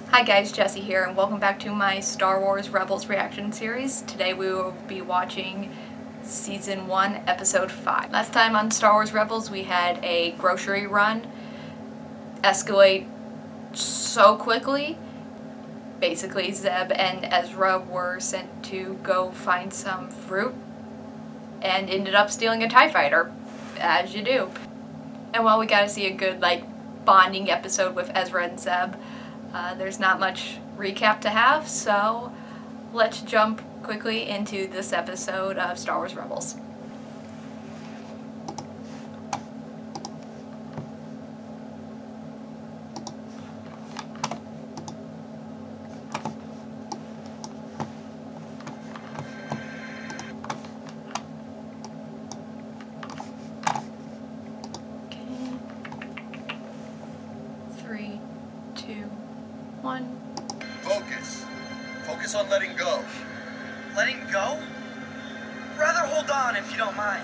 Hi guys, Jessie here, and welcome back to my Star Wars Rebels reaction series. Today we will be watching Season 1, Episode 5. Last time on Star Wars Rebels we had a grocery run escalate so quickly. Basically, Zeb and Ezra were sent to go find some fruit and ended up stealing a TIE fighter, as you do. And while we got to see a good, bonding episode with Ezra and Zeb, there's not much recap to have, so let's jump quickly into this episode of Star Wars Rebels. Okay. 3, 2, 1. Focus. Focus on letting go. Letting go? Rather hold on if you don't mind.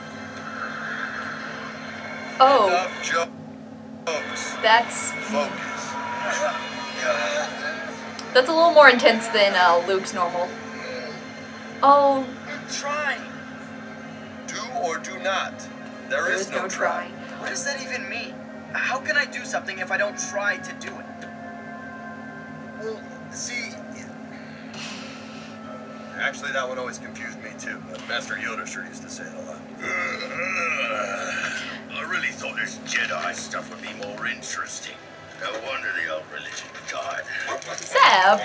Oh. Enough jokes. That's Focus. a little more intense than Luke's normal. Oh. I'm trying. Do or do not. There is no try. What does that even mean? How can I do something if I don't try to do it? Well, see... Actually, that one always confused me, too. Master Yoda sure used to say it a lot. I really thought this Jedi stuff would be more interesting. No wonder the old religion died. Zeb?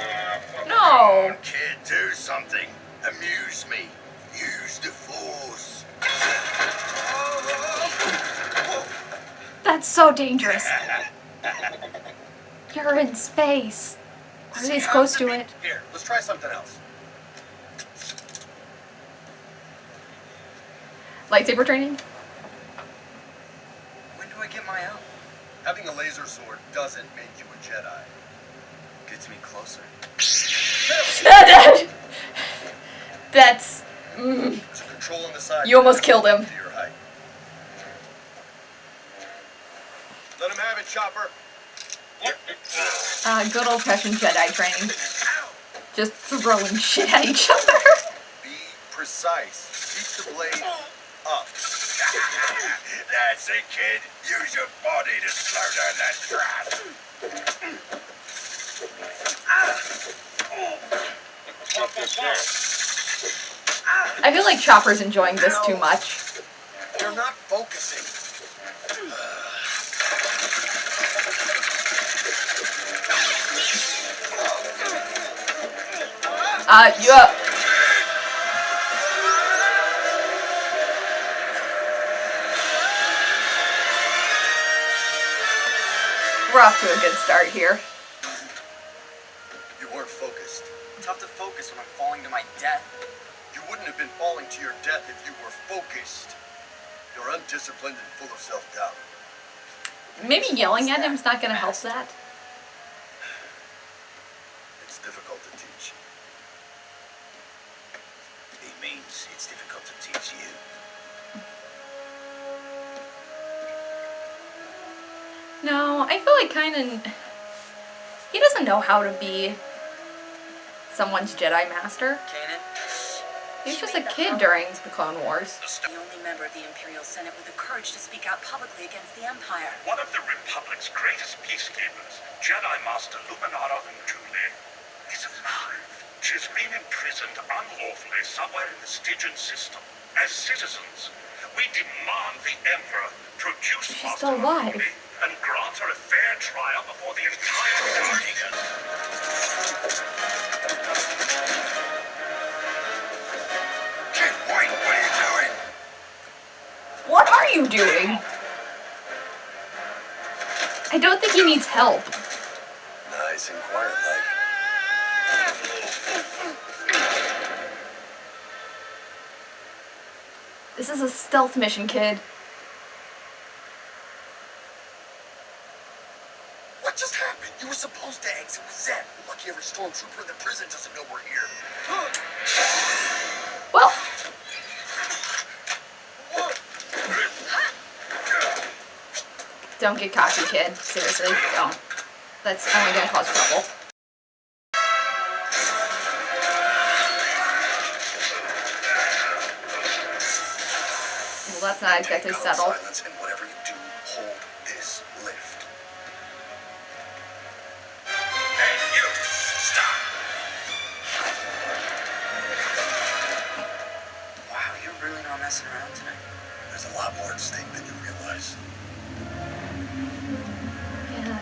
No. Kid, do something. Amuse me. Use the Force. That's so dangerous. You're in space. Are they close to it? Here, let's try something else. Lightsaber training? When do I get my own? Having a laser sword doesn't make you a Jedi. Gets me closer. That's... There's a control on the side. You almost killed him. To your height. Let him have it, Chopper. Good old-fashioned Jedi training. Just throwing shit at each other. Be precise. Keep the blade up. That's it, kid. Use your body to slow down that trap. I feel like Chopper's enjoying this too much. You're not focusing. Yeah. We're off to a good start here. You weren't focused. Tough to focus when I'm falling to my death. You wouldn't have been falling to your death if you were focused. You're undisciplined and full of self-doubt. Maybe yelling at him's not gonna help that. It's difficult to teach. It means it's difficult to teach you. No, I feel like he doesn't know how to be someone's Jedi Master. Kanan? He was just a kid during the Clone Wars. The only member of the Imperial Senate with the courage to speak out publicly against the Empire. One of the Republic's greatest peacekeepers, Jedi Master Luminara Unduli, is alive. She's been imprisoned unlawfully somewhere in the Stygian system. As citizens, we demand the Emperor produce She's Master still alive. Unduli and grant her a fair trial before the entire Guardian. Kid, wait, what are you doing? What are you doing? I don't think he needs help. Nice and quiet like. This is a stealth mission, kid. What just happened? You were supposed to exit with Zeb. Lucky every stormtrooper in the prison doesn't know we're here. Well, don't get cocky, kid. Seriously, don't. That's only gonna cause trouble. not exactly Maintain calm subtle. silence, and whatever you do, hold this lift. Hey, you! Stop! Wow, you're really not messing around tonight. There's a lot more at stake than you realize. Yeah.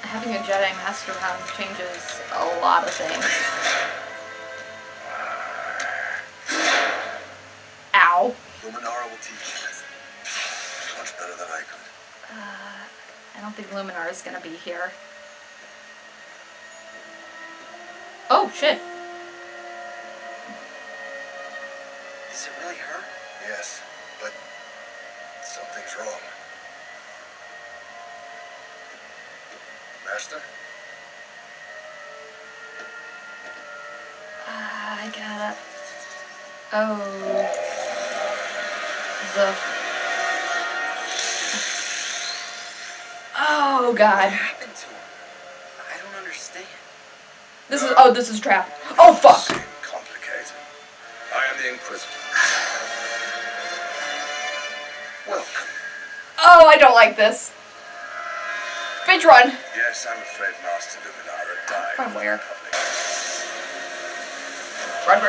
Having a Jedi Master around changes a lot of things. Ow. Luminara will teach you. Much better than I could. I don't think Luminar is gonna be here. Oh, shit. Is it really her? Yes, but something's wrong. Master? I gotta... Oh. The... Oh, God. What happened to him? I don't understand. This is a trap. Oh, fuck. Seem complicated. I am the Inquisitor. Welcome. Oh, I don't like this. Bitch, run. Yes, I'm afraid Master Luminara died. From where? Public. Run.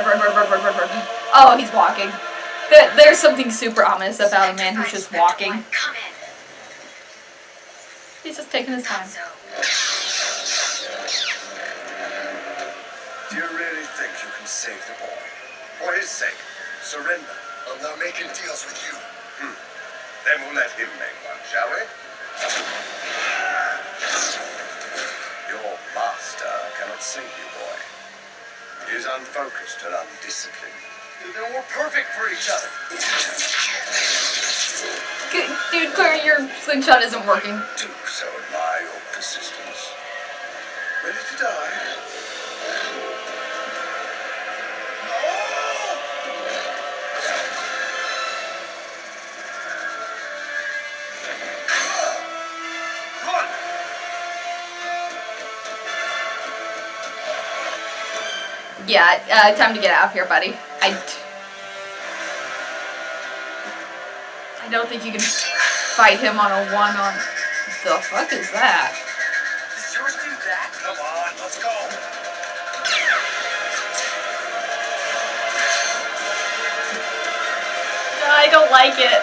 Oh, he's walking. There's something super ominous about a man who's just walking. Come in. He's just taking his time. So, Do you really think you can save the boy? For his sake, surrender. I'm not making deals with you. Then we'll let him make one, shall we? Your master cannot save you, boy. He is unfocused and undisciplined. Then we're perfect for each other. Dude, clearly your slingshot isn't working. Do so admire your persistence. Ready to die? Run! Yeah, time to get out of here, buddy. I don't think you can fight him on a one-on... The fuck is that? does yours do that? Come on, let's go. I don't like it.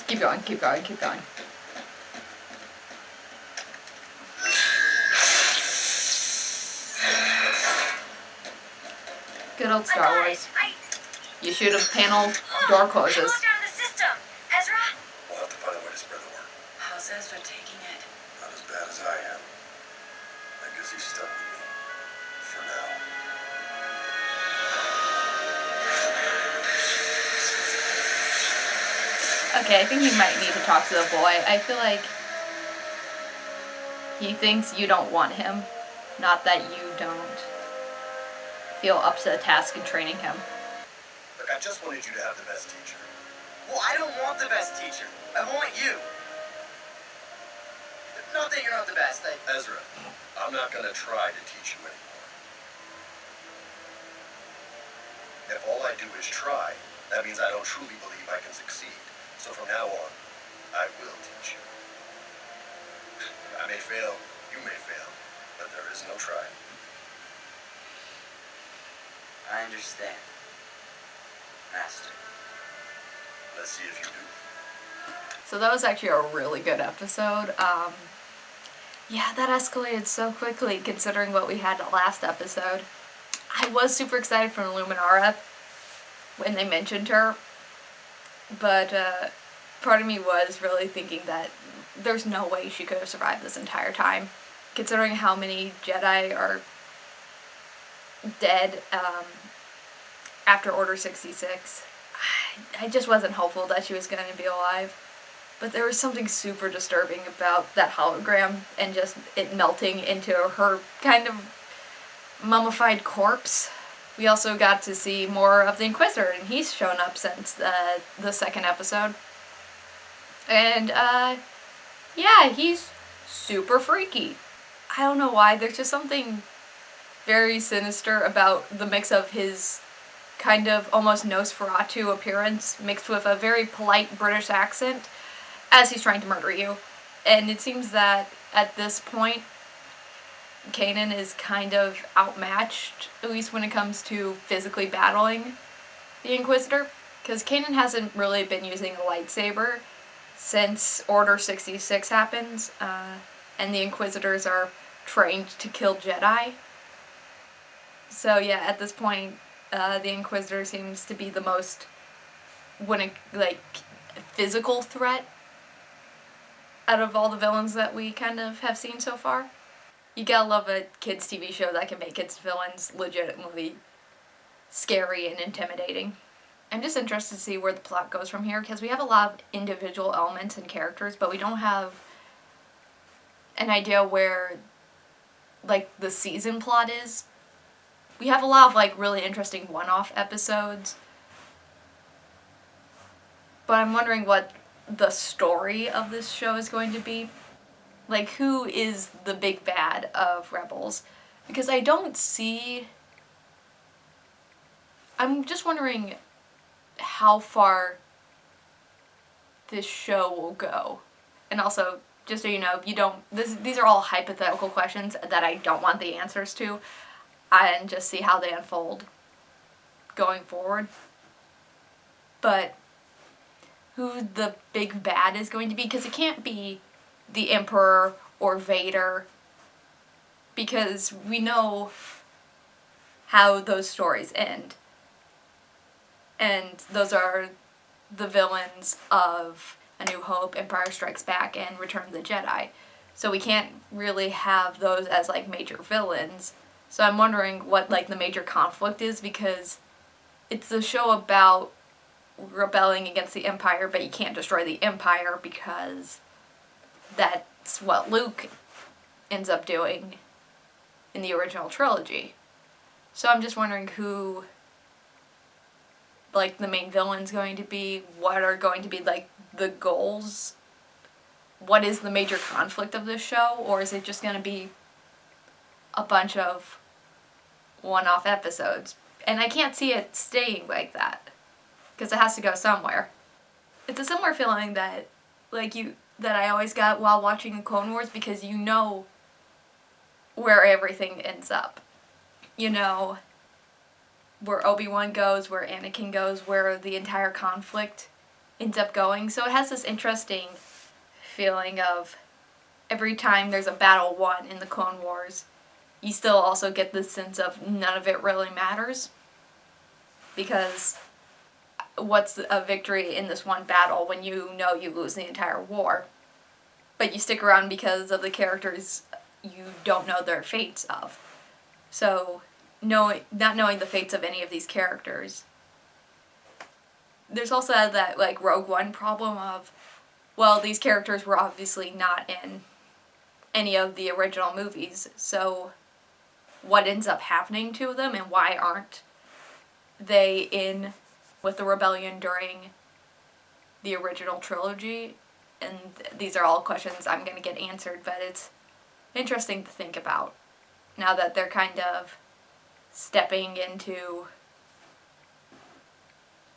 Keep going. Good old Star Wars. You shoot a panel, door closes. down the system. Ezra? We'll have to find a way to spread the word. How's Ezra taking it? Not as bad as I am. I guess he's stuck with me. For now. Okay, I think you might need to talk to the boy. I feel like he thinks you don't want him, not that you don't feel up to the task in training him. Look, I just wanted you to have the best teacher. Well, I don't want the best teacher. I want you. Not that you're not the best. Ezra, I'm not gonna try to teach you anymore. If all I do is try, that means I don't truly believe I can succeed. So from now on, I will teach you. I may fail, you may fail, but there is no try. I understand. Master. Let's see if you do. So that was actually a really good episode. Yeah, that escalated so quickly considering what we had last episode. I was super excited for Luminara when they mentioned her, but part of me was really thinking that there's no way she could have survived this entire time, considering how many Jedi are dead after Order 66. I just wasn't hopeful that she was going to be alive. But there was something super disturbing about that hologram and just it melting into her kind of mummified corpse. We also got to see more of the Inquisitor, and he's shown up since the second episode. And, yeah, he's super freaky. I don't know why, there's just something very sinister about the mix of his kind of almost Nosferatu appearance mixed with a very polite British accent as he's trying to murder you. And it seems that at this point, Kanan is kind of outmatched, at least when it comes to physically battling the Inquisitor, because Kanan hasn't really been using a lightsaber since Order 66 happens, and the Inquisitors are trained to kill Jedi. So yeah, at this point, the Inquisitor seems to be the most, physical threat out of all the villains that we kind of have seen so far. You gotta love a kids' TV show that can make its villains legitimately scary and intimidating. I'm just interested to see where the plot goes from here, because we have a lot of individual elements and characters, but we don't have an idea where, the season plot is. We have a lot of, really interesting one-off episodes, but I'm wondering what the story of this show is going to be. Who is the big bad of Rebels? Because I don't see... I'm just wondering how far this show will go. And also, just so you know, these are all hypothetical questions that I don't want the answers to, and just see how they unfold going forward. But who the big bad is going to be, because it can't be the Emperor or Vader, because we know how those stories end. And those are the villains of A New Hope, Empire Strikes Back, and Return of the Jedi. So we can't really have those as major villains. So I'm wondering what the major conflict is, because it's a show about rebelling against the Empire, but you can't destroy the Empire because that's what Luke ends up doing in the original trilogy. So I'm just wondering who the main villain's going to be, what are going to be the goals, what is the major conflict of this show, or is it just going to be a bunch of one-off episodes? And I can't see it staying like that, because it has to go somewhere. It's a similar feeling that that I always got while watching Clone Wars, because you know where everything ends up. You know where Obi-Wan goes, where Anakin goes, where the entire conflict ends up going. So it has this interesting feeling of every time there's a battle won in the Clone Wars, you still also get this sense of none of it really matters. Because what's a victory in this one battle when you know you lose the entire war? But you stick around because of the characters you don't know their fates of. So, not knowing the fates of any of these characters. There's also that, Rogue One problem of, well, these characters were obviously not in any of the original movies, so what ends up happening to them, and why aren't they in with the rebellion during the original trilogy? And these are all questions I'm going to get answered, but it's interesting to think about now that they're kind of stepping into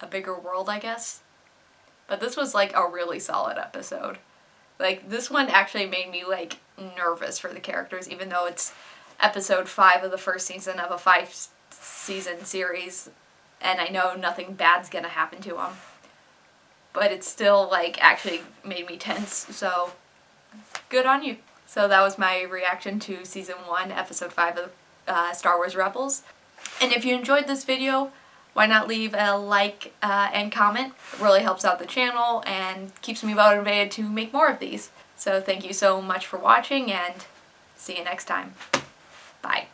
a bigger world, I guess. But this was a really solid episode. This one actually made me nervous for the characters, even though it's episode 5 of the first season of a 5-season series, and I know nothing bad's gonna happen to them. But it still, actually made me tense, so good on you. So that was my reaction to Season 1, Episode 5 of Star Wars Rebels. And if you enjoyed this video, why not leave a like and comment? It really helps out the channel and keeps me motivated to make more of these. So thank you so much for watching, and see you next time. Bye.